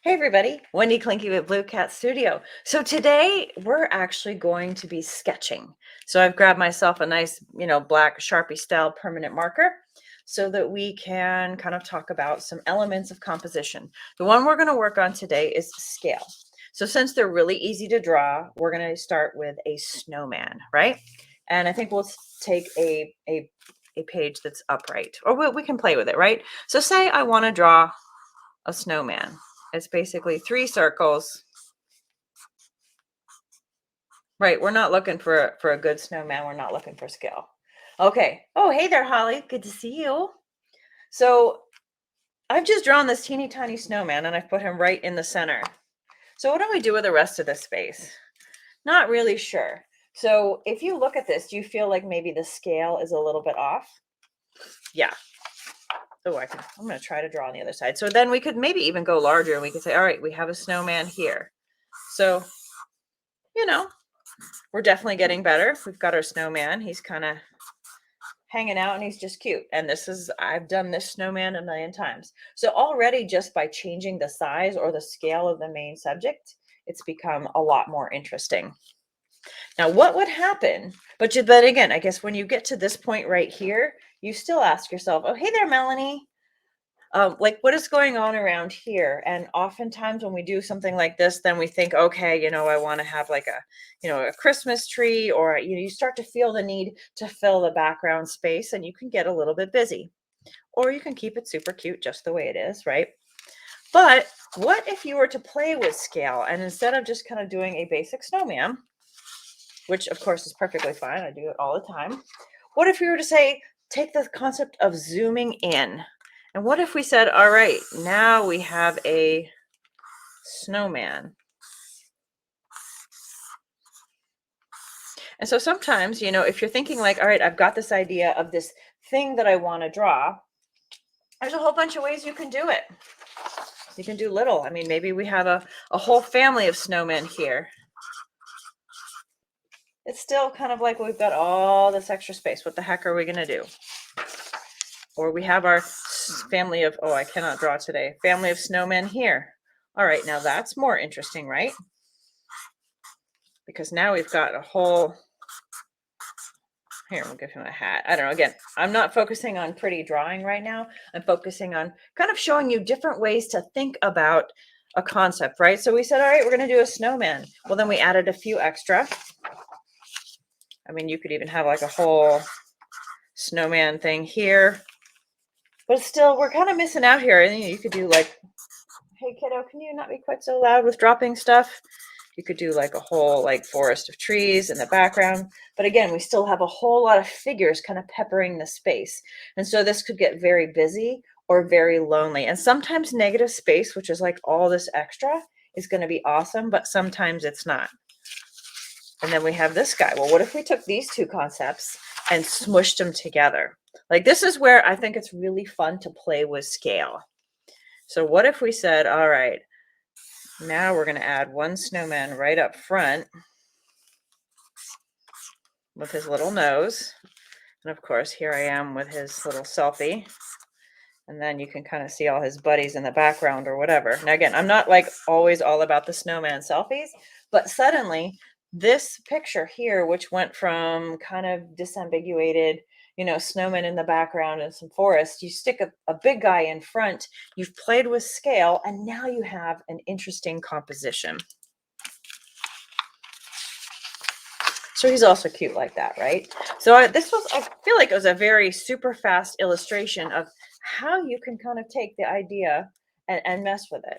Hey everybody, Wendy Clinky with Blue Cat Studio. So today we're actually going to be sketching. So I've grabbed myself a nice, black Sharpie style permanent marker so that we can kind of talk about some elements of composition. The one we're going to work on today is scale. So since they're really easy to draw, we're going to start with a snowman, right? And I think we'll take a page that's upright, or we can play with it, right? So say I want to draw a snowman. It's basically 3 circles. Right, we're not looking for a good snowman. We're not looking for scale. Okay. Oh, hey there, Holly. Good to see you. So I've just drawn this teeny tiny snowman and I've put him right in the center. So what do we do with the rest of the space? Not really sure. So if you look at this, do you feel like maybe the scale is a little bit off? Yeah. Oh, I'm going to try to draw on the other side. So then we could maybe even go larger and we could say, all right, we have a snowman here. So, we're definitely getting better. We've got our snowman. He's kind of hanging out and he's just cute. And I've done this snowman a million times. So already just by changing the size or the scale of the main subject, it's become a lot more interesting. Now, what would happen? But again, I guess when you get to this point right here, you still ask yourself, oh, hey there, Melanie. Like what is going on around here? And oftentimes when we do something like this, then we think, okay, I want to have like a Christmas tree, or, you start to feel the need to fill the background space, and you can get a little bit busy, or you can keep it super cute just the way it is, right? But what if you were to play with scale, and instead of just kind of doing a basic snowman, which of course is perfectly fine, I do it all the time. What if you were to say, take the concept of zooming in? And what if we said, all right, now we have a snowman. And so sometimes, if you're thinking like, all right, I've got this idea of this thing that I want to draw, there's a whole bunch of ways you can do it. You can do little. I mean, maybe we have a whole family of snowmen here. It's still kind of like we've got all this extra space. What the heck are we going to do? Or we have our family of, oh, I cannot draw today, family of snowmen here. All right, now that's more interesting, right? Because now we've got a whole, here, we'll give him a hat. I don't know, again, I'm not focusing on pretty drawing right now. I'm focusing on kind of showing you different ways to think about a concept, right? So we said, all right, we're going to do a snowman. Well, then we added a few extra. I mean, you could even have like a whole snowman thing here. But still, we're kind of missing out here. And you could do like, hey, kiddo, can you not be quite so loud with dropping stuff? You could do like a whole like forest of trees in the background. But again, we still have a whole lot of figures kind of peppering the space. And so this could get very busy or very lonely. And sometimes negative space, which is like all this extra, is going to be awesome, but sometimes it's not. And then we have this guy. Well, what if we took these two concepts and smushed them together? Like this is where I think it's really fun to play with scale. So what if we said, all right, now we're going to add one snowman right up front with his little nose. And of course, here I am with his little selfie. And then you can kind of see all his buddies in the background or whatever. Now, again, I'm not like always all about the snowman selfies, but suddenly this picture here, which went from kind of disambiguated, snowmen in the background and some forest, you stick a big guy in front, you've played with scale, and now you have an interesting composition. So he's also cute like that, right? So I feel like it was a very super fast illustration of how you can kind of take the idea and mess with it.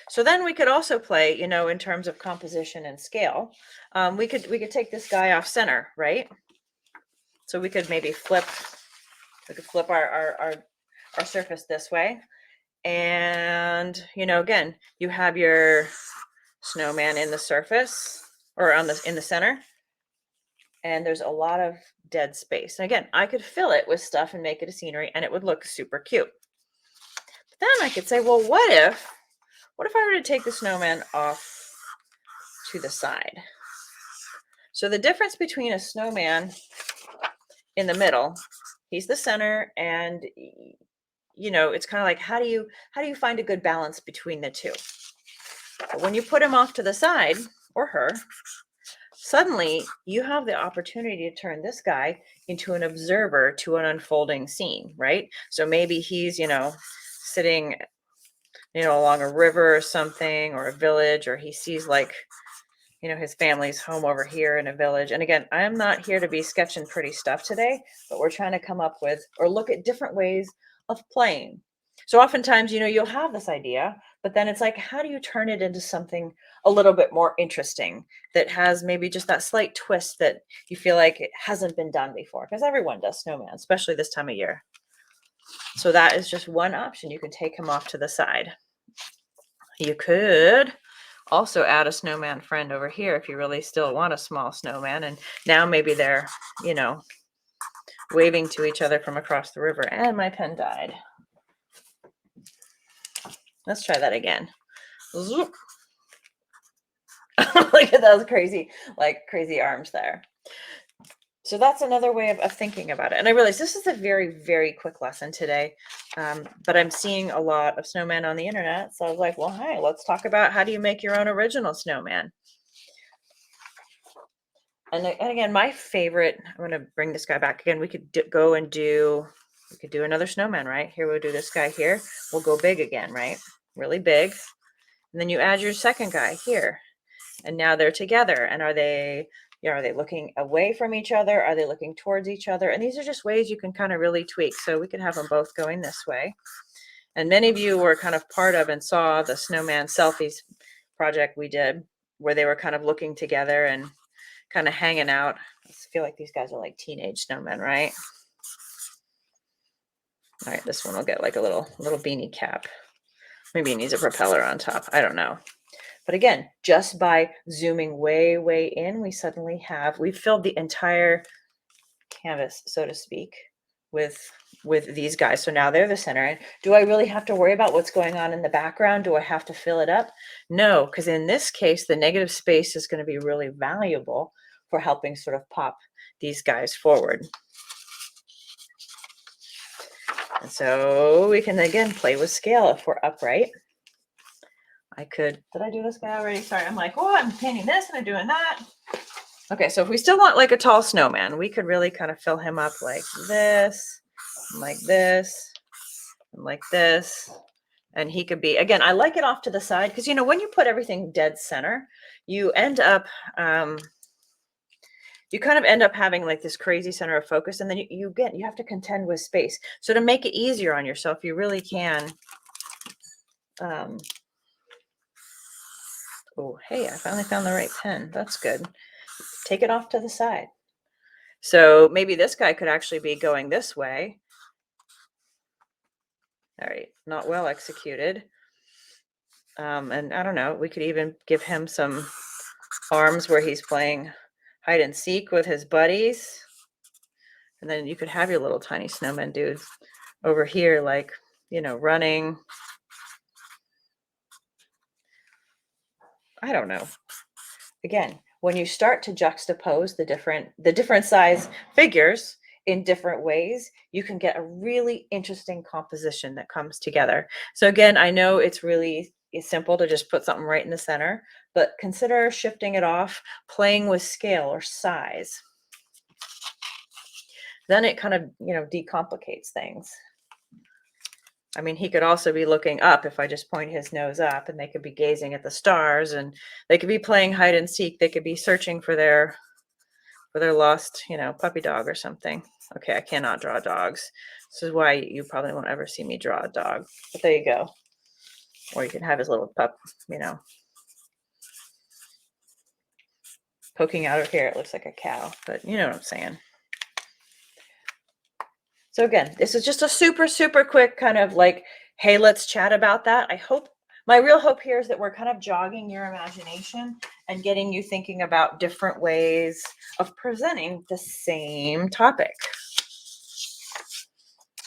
So then we could also play, in terms of composition and scale. We could take this guy off center, right? So we could maybe flip our surface this way. And, again, you have your snowman in the surface or in the center. And there's a lot of dead space. And again, I could fill it with stuff and make it a scenery and it would look super cute. But then I could say, well, what if I were to take the snowman off to the side? So the difference between a snowman in the middle, he's the center, and it's kind of like, how do you find a good balance between the two? But when you put him off to the side, or her, suddenly you have the opportunity to turn this guy into an observer to an unfolding scene, right? So maybe he's, sitting, along a river or something, or a village, or he sees like, his family's home over here in a village. And again, I am not here to be sketching pretty stuff today, but we're trying to come up with or look at different ways of playing. So oftentimes, you'll have this idea, but then it's like, how do you turn it into something a little bit more interesting that has maybe just that slight twist that you feel like it hasn't been done before? Because everyone does snowman, especially this time of year. So that is just one option. You can take him off to the side. You could also add a snowman friend over here if you really still want a small snowman. And now maybe they're, waving to each other from across the river. And my pen died. Let's try that again. Zoop. Look at those crazy arms there. So that's another way of thinking about it. And I realize this is a very, very quick lesson today, but I'm seeing a lot of snowmen on the internet. So I was like, well, hey, let's talk about how do you make your own original snowman. And again, my favorite, I'm going to bring this guy back again. We could do another snowman, right? Here, we'll do this guy here. We'll go big again, right? Really big. And then you add your second guy here. And now they're together. And are they looking away from each other? Are they looking towards each other? And these are just ways you can kind of really tweak. So we could have them both going this way. And many of you were kind of part of and saw the snowman selfies project we did, where they were kind of looking together and kind of hanging out. I feel like these guys are like teenage snowmen, right? All right, this one will get like a little beanie cap. Maybe he needs a propeller on top. I don't know. But again, just by zooming way, way in, we've filled the entire canvas, so to speak, with these guys. So now they're the center. And do I really have to worry about what's going on in the background? Do I have to fill it up? No, because in this case, the negative space is going to be really valuable for helping sort of pop these guys forward. And so we can, again, play with scale if we're upright. Did I do this guy already? Sorry, I'm like, oh, I'm painting this and I'm doing that. Okay, so if we still want like a tall snowman, we could really kind of fill him up like this, and like this, and like this. And he could be, again, I like it off to the side because, when you put everything dead center, you end up, you kind of end up having like this crazy center of focus. And then you have to contend with space. So to make it easier on yourself, you really can, oh, hey, I finally found the right pen. That's good. Take it off to the side. So maybe this guy could actually be going this way. All right, not well executed. And I don't know, we could even give him some arms where he's playing hide and seek with his buddies. And then you could have your little tiny snowman dudes over here, like, running. I don't know. Again, when you start to juxtapose the different size figures in different ways, you can get a really interesting composition that comes together. So again, I know it's simple to just put something right in the center, but consider shifting it off, playing with scale or size. Then it kind of, decomplicates things. I mean, he could also be looking up if I just point his nose up, and they could be gazing at the stars, and they could be playing hide and seek. They could be searching for their lost, puppy dog or something. Okay, I cannot draw dogs. This is why you probably won't ever see me draw a dog. But there you go. Or you can have his little pup, poking out of here. It looks like a cow, but you know what I'm saying. So again, this is just a super, super quick kind of like, hey, let's chat about that. My real hope here is that we're kind of jogging your imagination and getting you thinking about different ways of presenting the same topic.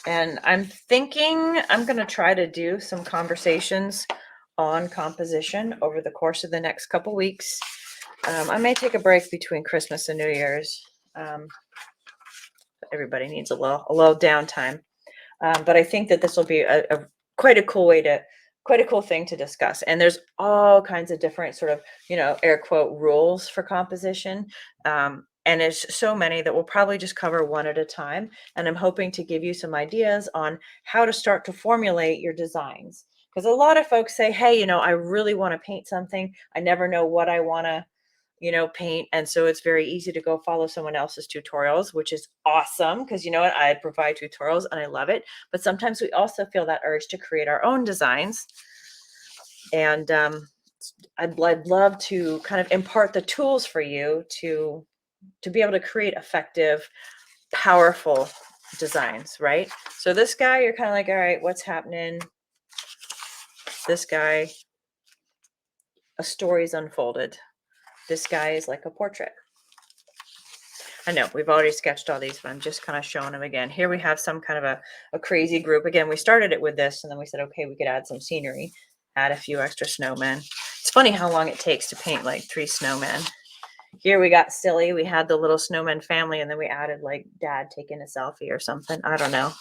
And I'm thinking I'm going to try to do some conversations on composition over the course of the next couple weeks. I may take a break between Christmas and New Year's. Everybody needs a little downtime. But I think that this will be a quite a cool way to quite a cool thing to discuss. And there's all kinds of different sort of, air quote rules for composition. And there's so many that we'll probably just cover one at a time. And I'm hoping to give you some ideas on how to start to formulate your designs. Because a lot of folks say, hey, I really want to paint something. I never know what I want to paint. And so it's very easy to go follow someone else's tutorials, which is awesome because you know what? I provide tutorials and I love it. But sometimes we also feel that urge to create our own designs. And I'd love to kind of impart the tools for you to be able to create effective, powerful designs, right? So this guy, you're kind of like, all right, what's happening? This guy, a story's unfolded. This guy is like a portrait. I know we've already sketched all these, but I'm just kind of showing them again. Here we have some kind of a crazy group. Again, we started it with this and then we said, okay, we could add some scenery, add a few extra snowmen. It's funny how long it takes to paint like 3 snowmen. Here we got silly. We had the little snowman family and then we added like dad taking a selfie or something. I don't know.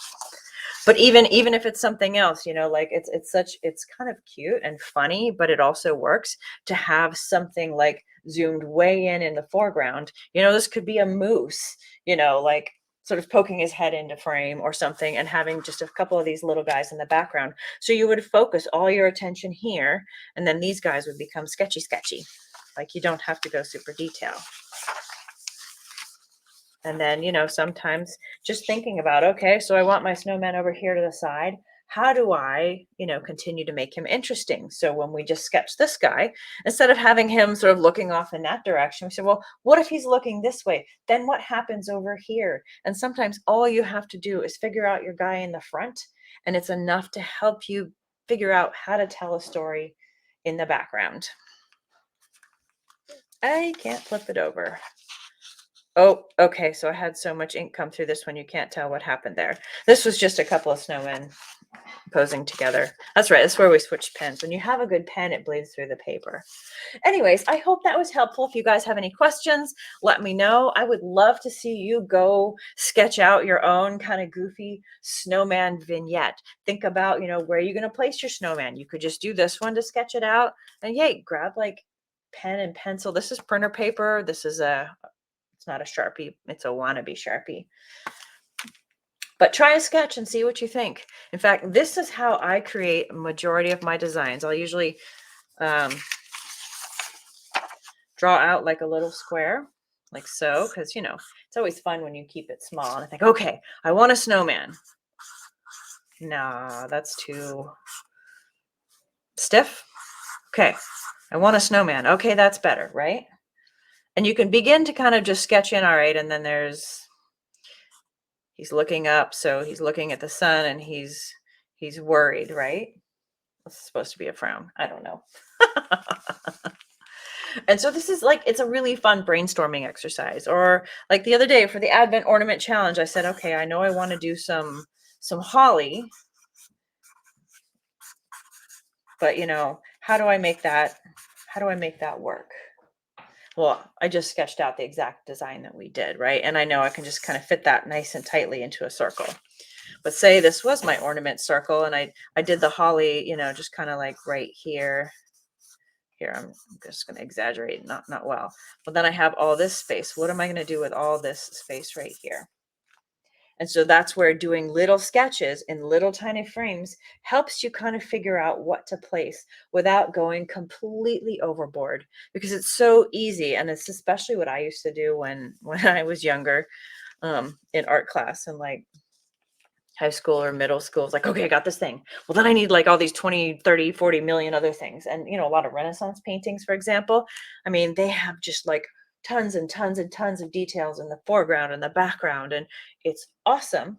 But even if it's something else, like it's kind of cute and funny, but it also works to have something like zoomed way in the foreground. This could be a moose, like sort of poking his head into frame or something and having just a couple of these little guys in the background. So you would focus all your attention here, and then these guys would become sketchy. Like you don't have to go super detail. And then, sometimes just thinking about, okay, so I want my snowman over here to the side. How do I, continue to make him interesting? So when we just sketch this guy, instead of having him sort of looking off in that direction, we said, well, what if he's looking this way? Then what happens over here? And sometimes all you have to do is figure out your guy in the front, and it's enough to help you figure out how to tell a story in the background. I can't flip it over. Oh, okay, so I had so much ink come through this one, you can't tell what happened there. This was just a couple of snowmen posing together. That's right, that's where we switched pens. When you have a good pen, it bleeds through the paper. Anyways, I hope that was helpful. If you guys have any questions, let me know. I would love to see you go sketch out your own kind of goofy snowman vignette. Think about, where you're going to place your snowman. You could just do this one to sketch it out. And yay, grab like pen and pencil. This is printer paper. This is it's not a Sharpie, it's a wannabe Sharpie. But try a sketch and see what you think. In fact, this is how I create a majority of my designs. I'll usually draw out like a little square, like so, because, it's always fun when you keep it small. And I think, okay, I want a snowman. Nah, that's too stiff. Okay, I want a snowman. Okay, that's better, right? And you can begin to kind of just sketch in, all right, and then he's looking up, so he's looking at the sun and he's worried, right? This is supposed to be a frown. I don't know. And so this is like, it's a really fun brainstorming exercise. Or like the other day for the Advent Ornament Challenge, I said, okay, I know I want to do some holly, but how do I make that work? Well, I just sketched out the exact design that we did, right? And I know I can just kind of fit that nice and tightly into a circle. But say this was my ornament circle and I did the holly, just kind of like right here. Here, I'm just going to exaggerate, not well. But then I have all this space. What am I going to do with all this space right here? And so that's where doing little sketches in little tiny frames helps you kind of figure out what to place without going completely overboard, because it's so easy. And it's especially what I used to do when I was younger, in art class and like high school or middle school. It's like, okay, I got this thing. Well, then I need like all these 20, 30, 40 million other things. And, a lot of Renaissance paintings, for example, I mean, they have just like tons and tons and tons of details in the foreground and the background. And it's awesome.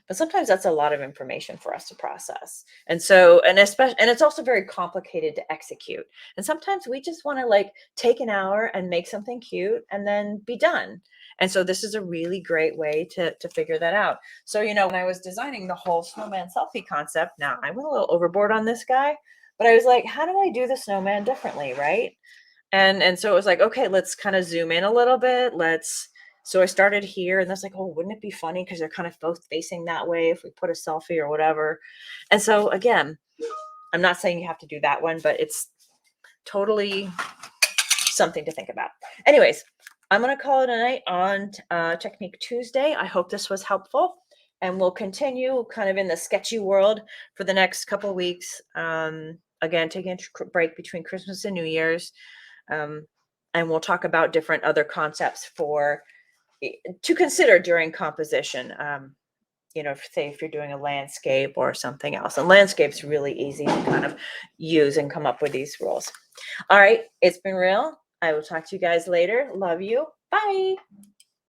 But sometimes that's a lot of information for us to process. And so, and it's also very complicated to execute. And sometimes we just want to like take an hour and make something cute and then be done. And so this is a really great way to figure that out. So, when I was designing the whole snowman selfie concept, now I went a little overboard on this guy, but I was like, how do I do the snowman differently? Right. And so it was like, okay, let's kind of zoom in a little bit. Let's So I started here, and that's like, oh, wouldn't it be funny because they're kind of both facing that way if we put a selfie or whatever. And so again, I'm not saying you have to do that one, but it's totally something to think about. Anyways, I'm going to call it a night on Technique Tuesday. I hope this was helpful, and we'll continue kind of in the sketchy world for the next couple of weeks. Again, taking a break between Christmas and New Year's. And we'll talk about different other concepts to consider during composition. Say if you're doing a landscape or something else. And landscape's really easy to kind of use and come up with these rules. All right, it's been real. I will talk to you guys later. Love you. Bye.